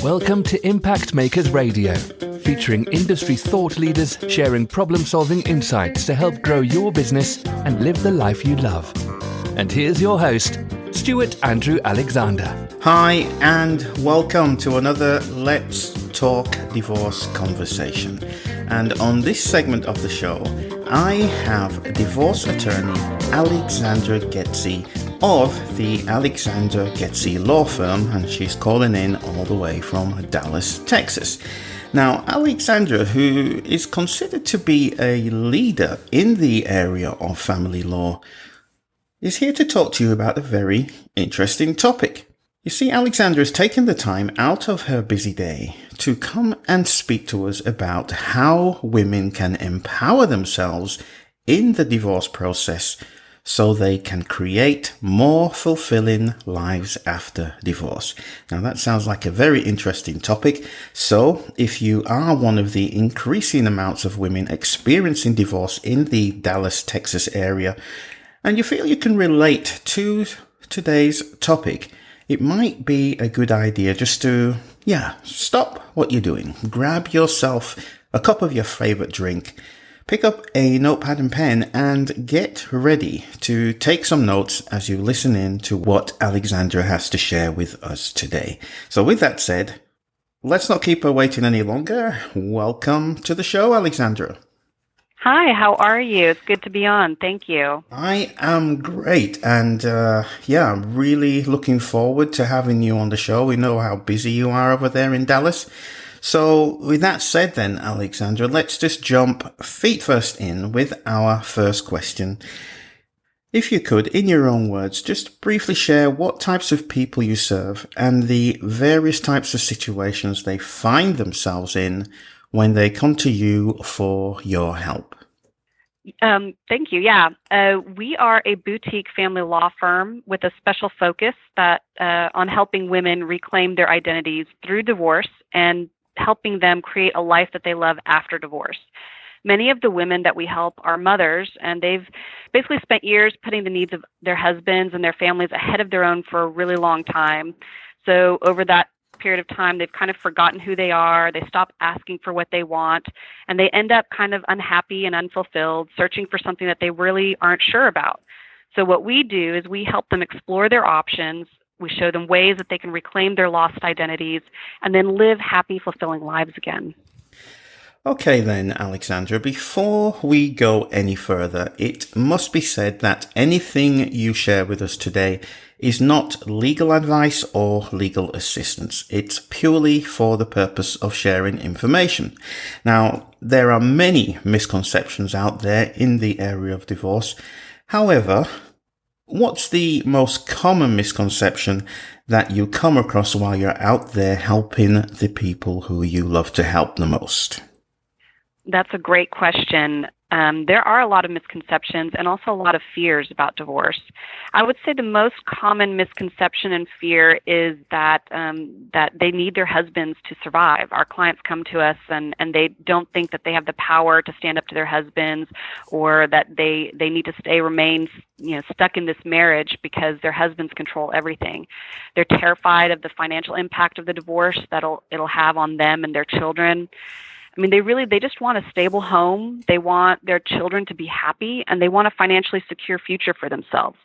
Welcome to Impact Makers Radio, featuring industry thought leaders sharing problem-solving insights to help grow your business and live the life you love. And here's your host, Stewart Andrew Alexander. Hi, and welcome to another Let's Talk Divorce conversation. And on this segment of the show, I have divorce attorney Alexandra Geczi of the Alexandra Geczi law firm, and she's calling in all the way from Dallas, Texas. Now, Alexandra, who is considered to be a leader in the area of family law, is here to talk to you about a very interesting topic. You see, Alexandra has taken the time out of her busy day to come and speak to us about how women can empower themselves in the divorce process so they can create more fulfilling lives after divorce. Now, that sounds like a very interesting topic. So if you are one of the increasing amounts of women experiencing divorce in the Dallas, Texas area, and you feel you can relate to today's topic, it might be a good idea just to, stop what you're doing. Grab yourself a cup of your favorite drink, pick up a notepad and pen, and get ready to take some notes as you listen in to what Alexandra has to share with us today. So with that said, let's not keep her waiting any longer. Welcome to the show, Alexandra. Hi, how are you? It's good to be on. Thank you. I am great. And I'm really looking forward to having you on the show. We know how busy you are over there in Dallas. So with that said then, Alexandra, let's just jump feet first in with our first question. If you could, in your own words, just briefly share what types of people you serve and the various types of situations they find themselves in when they come to you for your help. Thank you. We are a boutique family law firm with a special focus on helping women reclaim their identities through divorce and helping them create a life that they love after divorce. Many of the women that we help are mothers, and they've basically spent years putting the needs of their husbands and their families ahead of their own for a really long time. So over that period of time, they've kind of forgotten who they are. They stop asking for what they want, and they end up kind of unhappy and unfulfilled, searching for something that they really aren't sure about. So what we do is we help them explore their options. We show them ways that they can reclaim their lost identities and then live happy, fulfilling lives again. Okay then, Alexandra, before we go any further, it must be said that anything you share with us today is not legal advice or legal assistance. It's purely for the purpose of sharing information. Now, there are many misconceptions out there in the area of divorce. However, what's the most common misconception that you come across while you're out there helping the people who you love to help the most? That's a great question. There are a lot of misconceptions and also a lot of fears about divorce. I would say the most common misconception and fear is that they need their husbands to survive. Our clients come to us and they don't think that they have the power to stand up to their husbands, or that they need to remain stuck in this marriage because their husbands control everything. They're terrified of the financial impact of the divorce it'll have on them and their children. I mean, they just want a stable home. They want their children to be happy, and they want a financially secure future for themselves.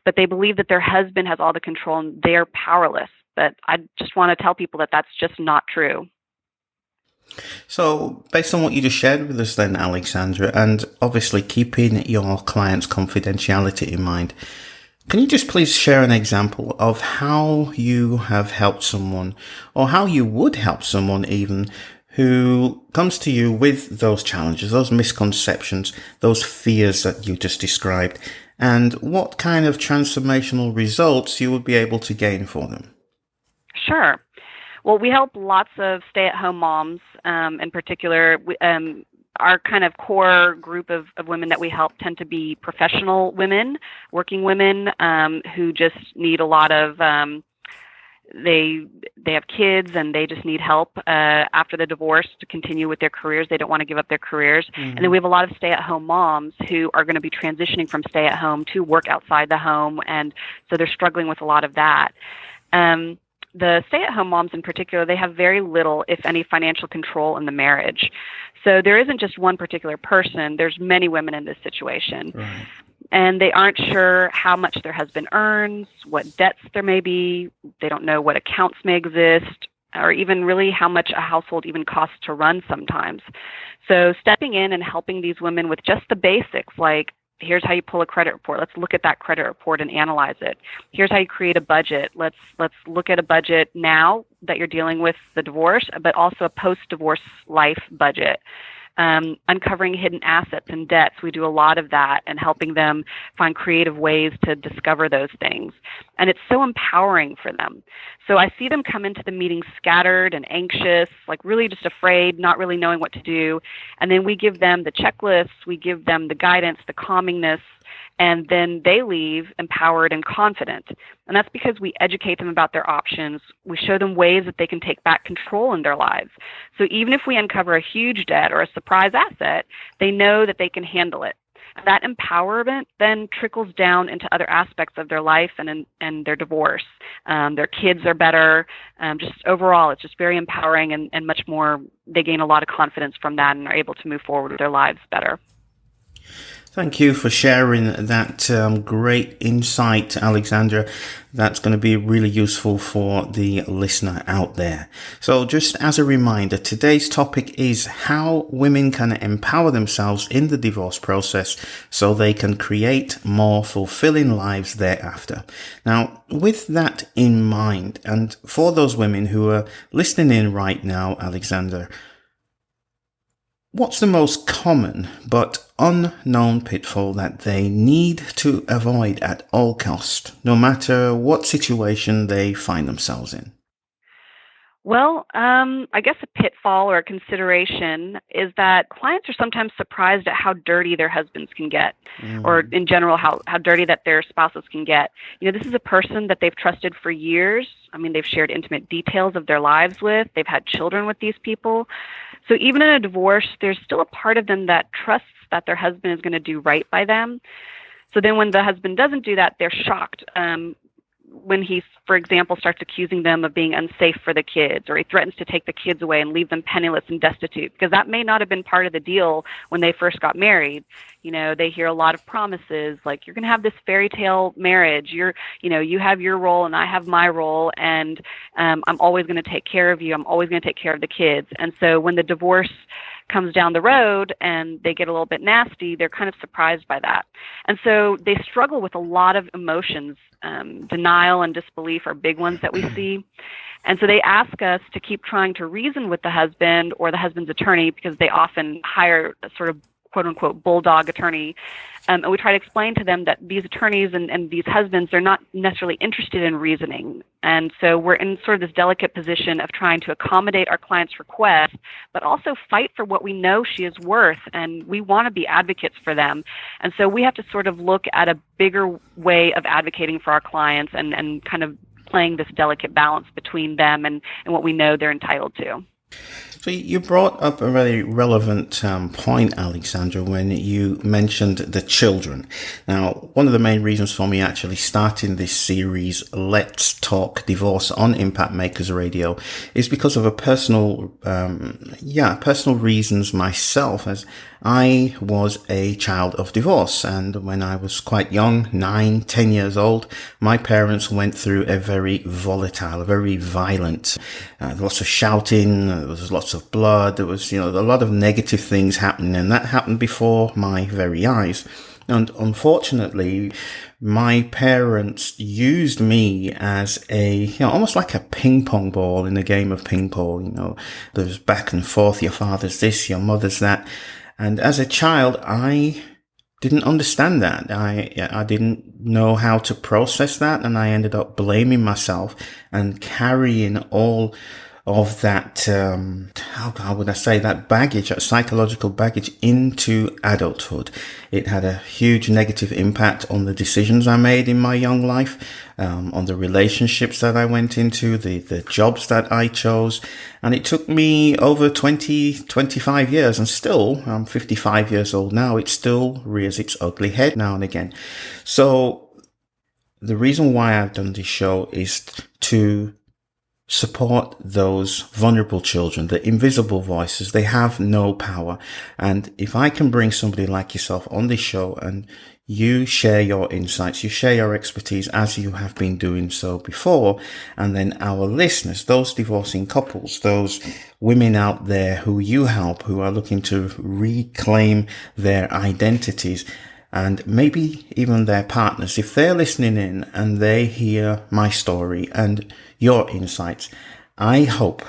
But they believe that their husband has all the control and they're powerless. But I just want to tell people that that's just not true. So based on what you just shared with us then, Alexandra, and obviously keeping your client's confidentiality in mind, can you just please share an example of how you have helped someone, or how you would help someone even, who comes to you with those challenges, those misconceptions, those fears that you just described, and what kind of transformational results you would be able to gain for them? Sure. Well, we help lots of stay-at-home moms. In particular, our kind of core group of women that we help tend to be professional women, working women who just need a lot of they have kids and they just need help after the divorce to continue with their careers. They don't want to give up their careers. Mm-hmm. And then we have a lot of stay-at-home moms who are going to be transitioning from stay-at-home to work outside the home, and so they're struggling with a lot of that. the stay-at-home moms in particular, they have very little, if any, financial control in the marriage. So there isn't just one particular person. There's many women in this situation. Right. And they aren't sure how much their husband earns, what debts there may be. They don't know what accounts may exist, or even really how much a household even costs to run sometimes. So stepping in and helping these women with just the basics, like, here's how you pull a credit report. Let's look at that credit report and analyze it. Here's how you create a budget. Let's look at a budget now that you're dealing with the divorce, but also a post-divorce life budget. Uncovering hidden assets and debts. We do a lot of that and helping them find creative ways to discover those things. And it's so empowering for them. So I see them come into the meeting scattered and anxious, like really just afraid, not really knowing what to do. And then we give them the checklists, we give them the guidance, the calmingness, and then they leave empowered and confident. And that's because we educate them about their options. We show them ways that they can take back control in their lives. So even if we uncover a huge debt or a surprise asset, they know that they can handle it. That empowerment then trickles down into other aspects of their life and their divorce. Their kids are better. Just overall, it's just very empowering and much more. They gain a lot of confidence from that and are able to move forward with their lives better. Thank you for sharing that great insight, Alexandra. That's going to be really useful for the listener out there. So just as a reminder, today's topic is how women can empower themselves in the divorce process so they can create more fulfilling lives thereafter. Now, with that in mind, and for those women who are listening in right now, Alexandra, what's the most common but unknown pitfall that they need to avoid at all costs, no matter what situation they find themselves in? Well, I guess a pitfall or a consideration is that clients are sometimes surprised at how dirty their husbands can get, or in general, how dirty that their spouses can get. You know, this is a person that they've trusted for years. I mean, they've shared intimate details of their lives with. They've had children with these people. So even in a divorce, there's still a part of them that trusts that their husband is going to do right by them. So then when the husband doesn't do that, they're shocked. When he, for example, starts accusing them of being unsafe for the kids, or he threatens to take the kids away and leave them penniless and destitute, because that may not have been part of the deal when they first got married. You know, they hear a lot of promises, like, you're going to have this fairy tale marriage. You have your role and I have my role, and I'm always going to take care of you. I'm always going to take care of the kids. And so when the divorce comes down the road and they get a little bit nasty, they're kind of surprised by that. And so they struggle with a lot of emotions. Denial and disbelief are big ones that we see. And so they ask us to keep trying to reason with the husband or the husband's attorney, because they often hire a sort of quote-unquote bulldog attorney. And we try to explain to them that these attorneys and these husbands are not necessarily interested in reasoning. And so we're in sort of this delicate position of trying to accommodate our client's request, but also fight for what we know she is worth. And we want to be advocates for them. And so we have to sort of look at a bigger way of advocating for our clients and kind of playing this delicate balance between them and what we know they're entitled to. So you brought up a very relevant point, Alexandra, when you mentioned the children. Now, one of the main reasons for me actually starting this series, Let's Talk Divorce, on Impact Makers Radio, is because of a personal reasons myself, as I was a child of divorce. And when I was quite young, 9, 10 years old, my parents went through a very volatile, very violent, lots of shouting, there was lots of blood, there was, a lot of negative things happening, and that happened before my very eyes. And unfortunately, my parents used me as almost like a ping pong ball in a game of ping pong. There's back and forth, your father's this, your mother's that. And as a child, I didn't understand that. I didn't know how to process that, and I ended up blaming myself and carrying all of that, how would I say, that baggage, that psychological baggage into adulthood. It had a huge negative impact on the decisions I made in my young life, on the relationships that I went into, the jobs that I chose. And it took me over 25 years, and still, I'm 55 years old now, it still rears its ugly head now and again. So the reason why I've done this show is to support those vulnerable children, the invisible voices. They have no power. And if I can bring somebody like yourself on this show and you share your insights, you share your expertise as you have been doing so before, and then our listeners, those divorcing couples, those women out there who you help, who are looking to reclaim their identities, and maybe even their partners, if they're listening in and they hear my story and your insights, I hope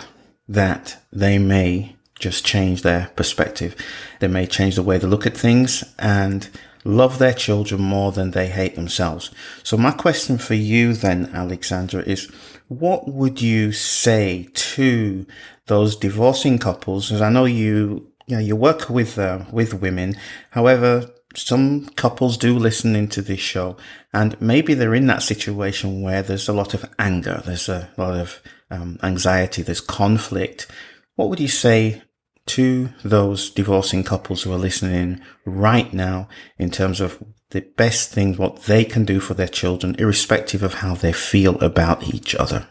that they may just change their perspective. They may change the way they look at things and love their children more than they hate themselves. So my question for you then, Alexandra, is what would you say to those divorcing couples? As I know you work with women. However, some couples do listen into this show, and maybe they're in that situation where there's a lot of anger, there's a lot of anxiety, there's conflict. What would you say to those divorcing couples who are listening in right now in terms of the best things, what they can do for their children, irrespective of how they feel about each other?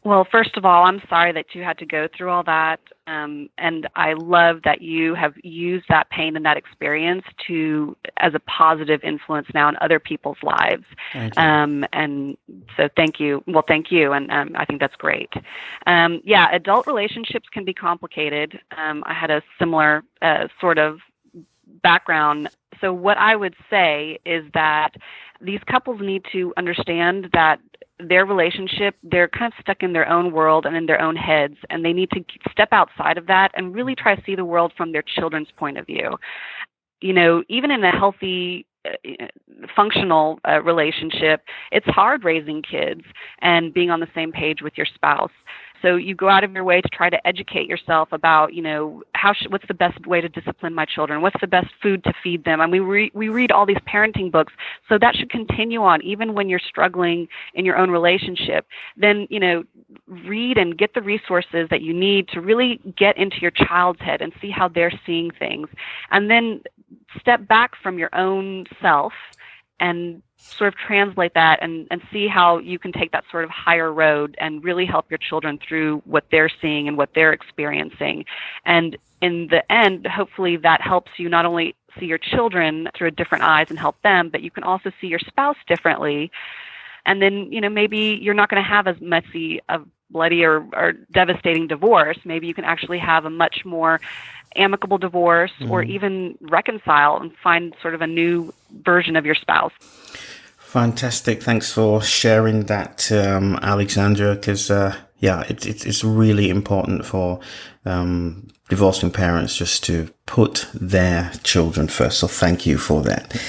Well, first of all, I'm sorry that you had to go through all that. And I love that you have used that pain and that experience as a positive influence now in other people's lives. Thank you. And so thank you. Well, thank you. And I think that's great. Adult relationships can be complicated. I had a similar sort of background. So what I would say is that these couples need to understand that their relationship, they're kind of stuck in their own world and in their own heads, and they need to step outside of that and really try to see the world from their children's point of view. You know, even in a healthy, functional relationship, it's hard raising kids and being on the same page with your spouse. So you go out of your way to try to educate yourself about, what's the best way to discipline my children? What's the best food to feed them? And we read all these parenting books. So that should continue on even when you're struggling in your own relationship. Then, read and get the resources that you need to really get into your child's head and see how they're seeing things. And then step back from your own self and sort of translate that and see how you can take that sort of higher road and really help your children through what they're seeing and what they're experiencing. And in the end, hopefully that helps you not only see your children through different eyes and help them, but you can also see your spouse differently. And then, maybe you're not going to have as messy, a bloody or devastating divorce. Maybe you can actually have a much more amicable divorce or even reconcile and find sort of a new version of your spouse. Fantastic. Thanks for sharing that, Alexandra, because, it's really important for divorcing parents just to put their children first. So thank you for that.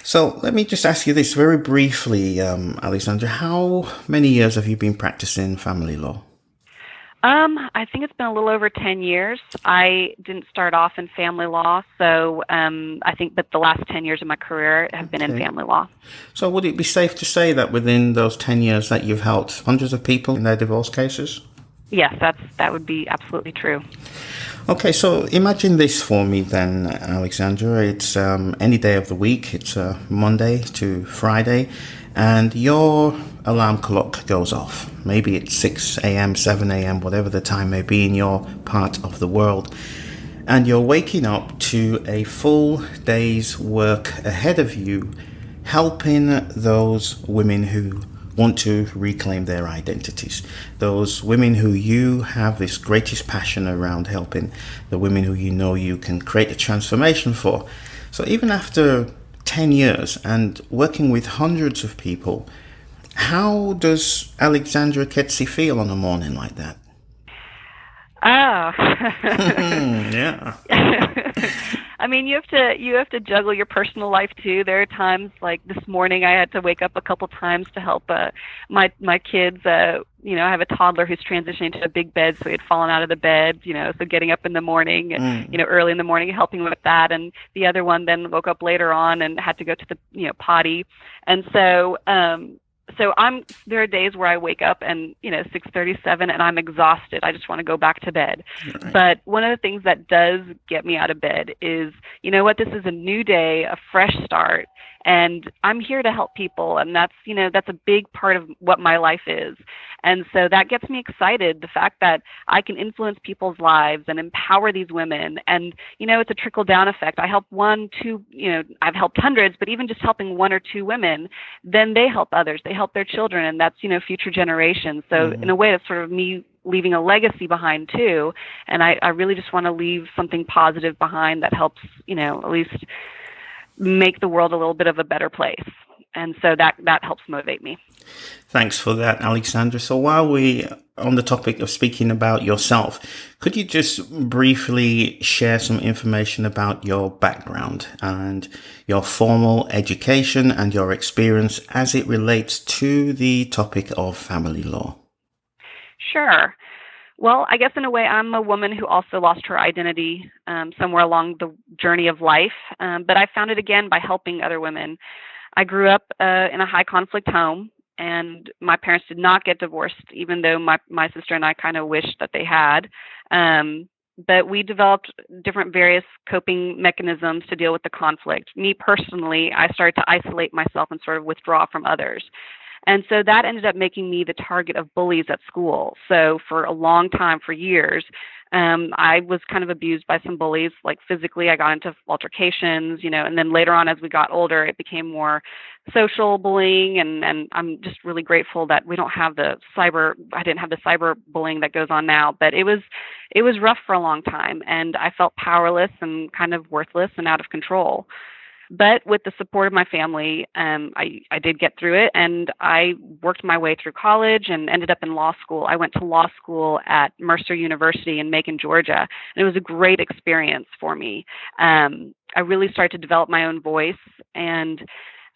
So let me just ask you this very briefly, Alexandra. How many years have you been practicing family law? I think it's been a little over 10 years. I didn't start off in family law, so I think that the last 10 years of my career have been in family law. So would it be safe to say that within those 10 years that you've helped hundreds of people in their divorce cases? Yes, that would be absolutely true. Okay, so imagine this for me then, Alexandra. It's any day of the week. It's Monday to Friday, and your alarm clock goes off. Maybe it's 6 a.m., 7 a.m., whatever the time may be in your part of the world. And you're waking up to a full day's work ahead of you, helping those women who want to reclaim their identities. Those women who you have this greatest passion around helping, the women who you can create a transformation for. So even after 10 years and working with hundreds of people, how does Alexandra Geczi feel on a morning like that? Oh. Yeah. I mean, you have to juggle your personal life too. There are times like this morning I had to wake up a couple times to help my kids. I have a toddler who's transitioning to a big bed, so he had fallen out of the bed. So getting up in the morning, early in the morning, helping with that, and the other one then woke up later on and had to go to the potty, and so. There are days where I wake up and 6:37 and I'm exhausted. I just want to go back to bed. Right. But one of the things that does get me out of bed is, this is a new day, a fresh start, And I'm here to help people. And that's a big part of what my life is. And so that gets me excited, the fact that I can influence people's lives and empower these women. And, it's a trickle down effect. I help one, two, I've helped hundreds, but even just helping one or two women, then they help others. They help their children, and that's, future generations. So in a way, that's sort of me leaving a legacy behind too. And I really just want to leave something positive behind that helps, at least make the world a little bit of a better place. And so that helps motivate me. Thanks for that, Alexandra. So while we're on the topic of speaking about yourself, could you just briefly share some information about your background and your formal education and your experience as it relates to the topic of family law? Sure. Well, I guess in a way, I'm a woman who also lost her identity somewhere along the journey of life, but I found it again by helping other women. I grew up in a high conflict home, and my parents did not get divorced, even though my sister and I kind of wished that they had. But we developed different various coping mechanisms to deal with the conflict. Me personally, I started to isolate myself and sort of withdraw from others. And so that ended up making me the target of bullies at school. So for a long time, for years, I was kind of abused by some bullies, like physically. I got into altercations, and then later on as we got older, it became more social bullying. And I'm just really grateful that I didn't have the cyber bullying that goes on now. But it was rough for a long time, and I felt powerless and kind of worthless and out of control. But with the support of my family, I did get through it, and I worked my way through college and ended up in law school. I went to law school at Mercer University in Macon, Georgia, and it was a great experience for me. I really started to develop my own voice, and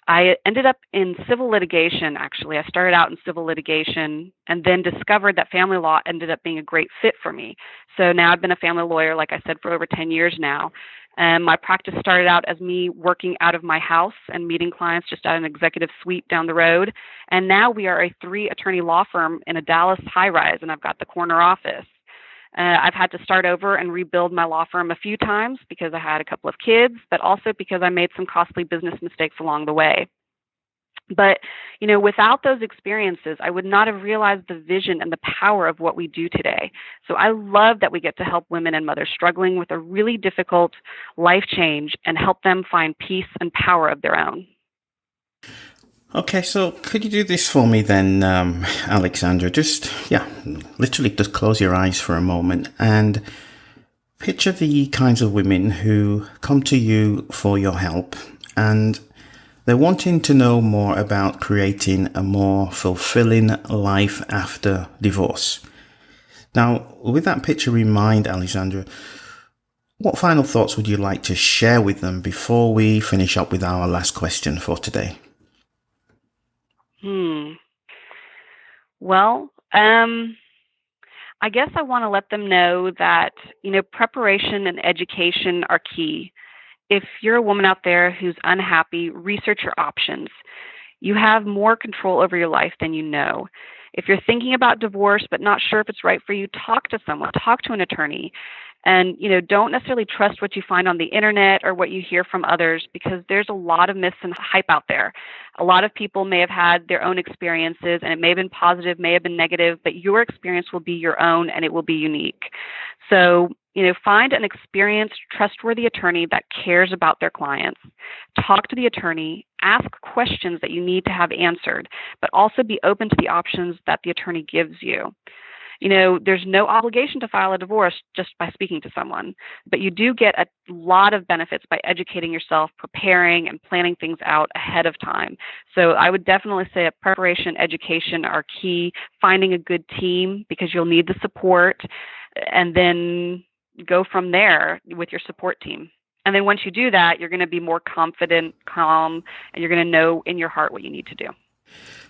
I ended up in civil litigation, actually. I started out in civil litigation and then discovered that family law ended up being a great fit for me. So now I've been a family lawyer, like I said, for over 10 years now. My practice started out as me working out of my house and meeting clients just at an executive suite down the road. And now we are a 3-attorney law firm in a Dallas high-rise, and I've got the corner office. I've had to start over and rebuild my law firm a few times because I had a couple of kids, but also because I made some costly business mistakes along the way. But, without those experiences, I would not have realized the vision and the power of what we do today. So I love that we get to help women and mothers struggling with a really difficult life change and help them find peace and power of their own. Okay, so could you do this for me then, Alexandra? Literally just close your eyes for a moment and picture the kinds of women who come to you for your help, and they're wanting to know more about creating a more fulfilling life after divorce. Now, with that picture in mind, Alexandra, what final thoughts would you like to share with them before we finish up with our last question for today? Well, I guess I want to let them know that, preparation and education are key. If you're a woman out there who's unhappy, research your options. You have more control over your life than you know. If you're thinking about divorce but not sure if it's right for you, talk to someone, talk to an attorney. And, don't necessarily trust what you find on the internet or what you hear from others, because there's a lot of myths and hype out there. A lot of people may have had their own experiences, and it may have been positive, may have been negative, but your experience will be your own and it will be unique. So, find an experienced, trustworthy attorney that cares about their clients. Talk to the attorney, ask questions that you need to have answered, but also be open to the options that the attorney gives you. There's no obligation to file a divorce just by speaking to someone, but you do get a lot of benefits by educating yourself, preparing, and planning things out ahead of time. So I would definitely say that preparation and education are key, finding a good team because you'll need the support, and then go from there with your support team. And then once you do that, you're going to be more confident, calm, and you're going to know in your heart what you need to do.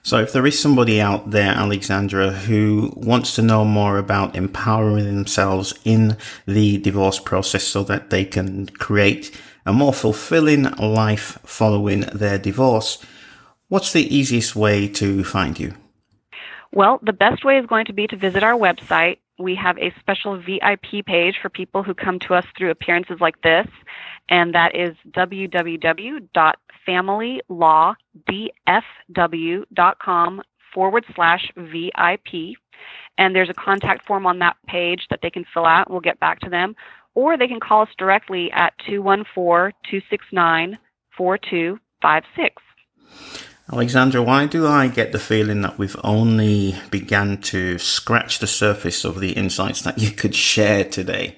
So if there is somebody out there, Alexandra, who wants to know more about empowering themselves in the divorce process so that they can create a more fulfilling life following their divorce, what's the easiest way to find you? Well, the best way is going to be to visit our website, we have a special VIP page for people who come to us through appearances like this, and that is familylawdfw.com/VIP. And there's a contact form on that page that they can fill out, and we'll get back to them. Or they can call us directly at 214-269-4256. Alexandra, why do I get the feeling that we've only begun to scratch the surface of the insights that you could share today?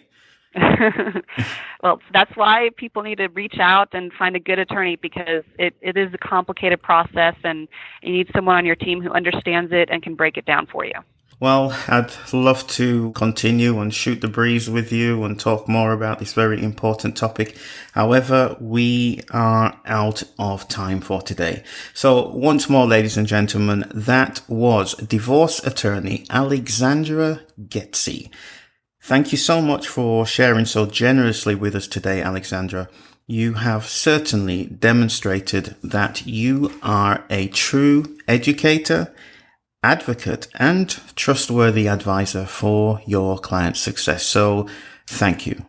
Well, that's why people need to reach out and find a good attorney, because it is a complicated process, and you need someone on your team who understands it and can break it down for you. Well, I'd love to continue and shoot the breeze with you and talk more about this very important topic. However, we are out of time for today. So once more, ladies and gentlemen, that was divorce attorney Alexandra Geczi. Thank you so much for sharing so generously with us today, Alexandra. You have certainly demonstrated that you are a true educator, advocate, and trustworthy advisor for your client's success. So thank you.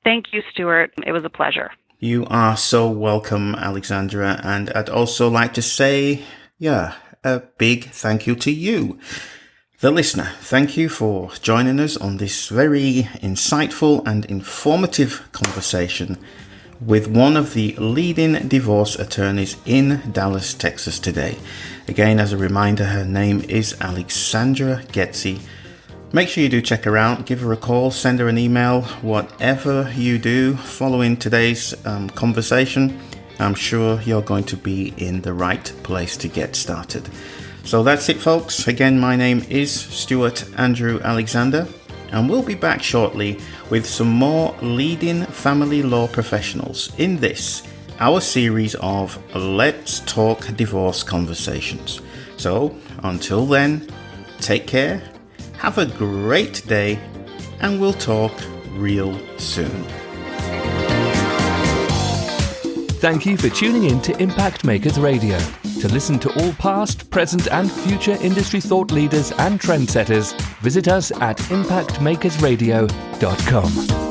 Thank you, Stewart. It was a pleasure. You are so welcome, Alexandra. And I'd also like to say, a big thank you to you, the listener. Thank you for joining us on this very insightful and informative conversation with one of the leading divorce attorneys in Dallas, Texas today. Again, as a reminder, her name is Alexandra Geczi. Make sure you do check her out, give her a call, send her an email, whatever you do following today's conversation. I'm sure you're going to be in the right place to get started. So that's it, folks. Again, my name is Stewart Andrew Alexander, and we'll be back shortly with some more leading family law professionals in this, our series of Let's Talk Divorce Conversations. So until then, take care, have a great day, and we'll talk real soon. Thank you for tuning in to Impact Makers Radio. To listen to all past, present, and future industry thought leaders and trendsetters, visit us at impactmakersradio.com.